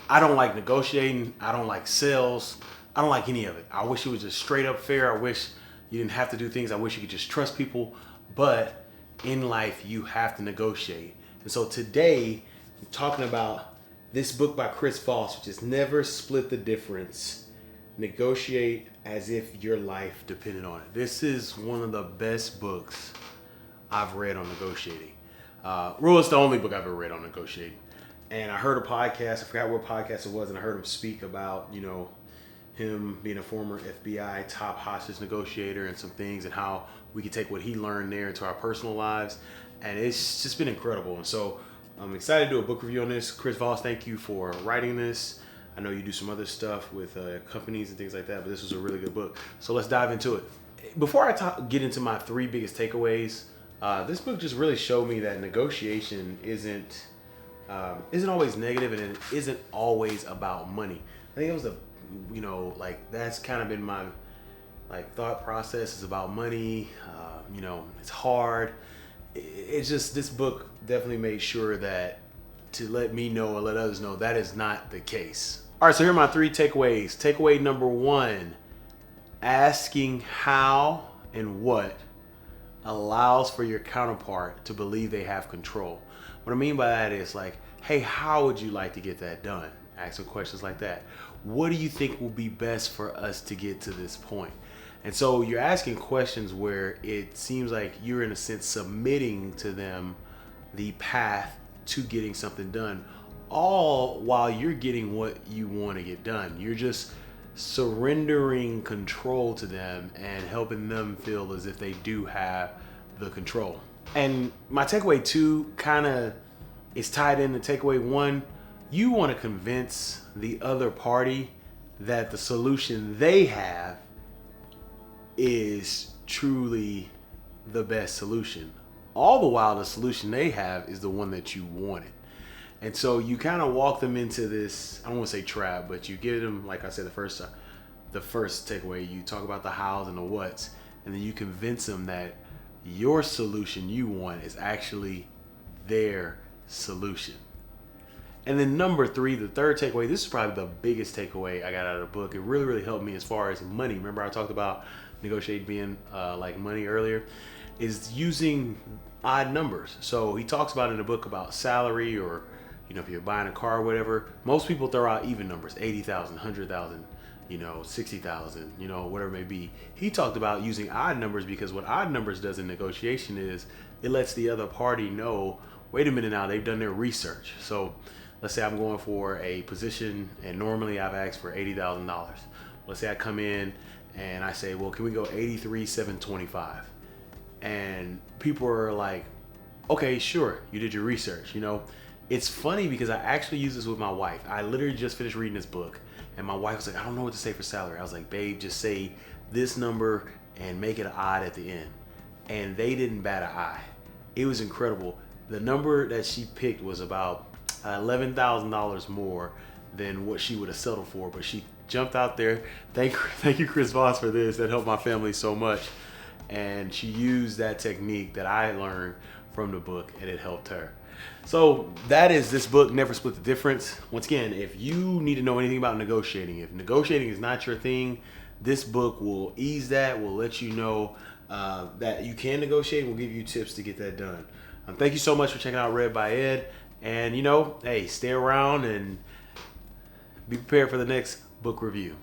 I don't like negotiating. I don't like sales. I don't like any of it. I wish it was just straight up fair. I wish you didn't have to do things. I wish you could just trust people. But in life, you have to negotiate. And so today, I'm talking about this book by Voss, which is Never Split the Difference. Negotiate as if your life depended on it. This is one of the best books I've read on negotiating. Well, it's the only book I've ever read on negotiating. And I heard a podcast, I forgot what podcast it was, and I heard him speak about, him being a former FBI top hostage negotiator and some things, and how we could take what he learned there into our personal lives. And it's just been incredible. And so I'm excited to do a book review on this. Voss, thank you for writing this. I know you do some other stuff with companies and things like that, but this was a really good book. So let's dive into it. Before I get into my 3 biggest takeaways, this book just really showed me that negotiation isn't always negative, and it isn't always about money. I think it was that's kind of been my thought process, is about money. It's hard. It's just, this book definitely made sure that to let me know and let others know that is not the case. All right, so here are my 3 takeaways. Takeaway number 1, asking how and what allows for your counterpart to believe they have control. What I mean by that is hey, how would you like to get that done? Ask some questions like that. What do you think will be best for us to get to this point? And so you're asking questions where it seems like you're, in a sense, submitting to them the path to getting something done, all while you're getting what you want to get done. You're just surrendering control to them and helping them feel as if they do have the control. And my takeaway 2 kind of is tied into takeaway 1. You want to convince the other party that the solution they have is truly the best solution. All the while, the solution they have is the one that you wanted. And so you kind of walk them into this, I don't want to say trap, but you give them, like I said, the first takeaway, you talk about the hows and the whats, and then you convince them that your solution you want is actually their solution. And then number 3, the third takeaway, this is probably the biggest takeaway I got out of the book. It really, really helped me as far as money. Remember I talked about negotiating being like money earlier, is using odd numbers. So he talks about in the book about salary, or if you're buying a car or whatever, most people throw out even numbers, 80,000, 100,000, 60,000, whatever it may be. He talked about using odd numbers, because what odd numbers does in negotiation is it lets the other party know, wait a minute now, they've done their research. So let's say I'm going for a position and normally I've asked for $80,000. Let's say I come in and I say, well, can we go 83,725? And people are like, okay, sure, you did your research. It's funny because I actually use this with my wife. I literally just finished reading this book, and my wife was like, I don't know what to say for salary. I was like, babe, just say this number and make it an odd at the end. And they didn't bat an eye. It was incredible. The number that she picked was about $11,000 more than what she would have settled for, but she jumped out there. Thank you, Voss, for this. That helped my family so much. And she used that technique that I learned from the book, and it helped her. So that is this book, Never Split the Difference. Once again, if you need to know anything about negotiating, if negotiating is not your thing, this book will ease that, will let you know that you can negotiate, will give you tips to get that done. Thank you so much for checking out Read by Ed. And hey, stay around and be prepared for the next book review.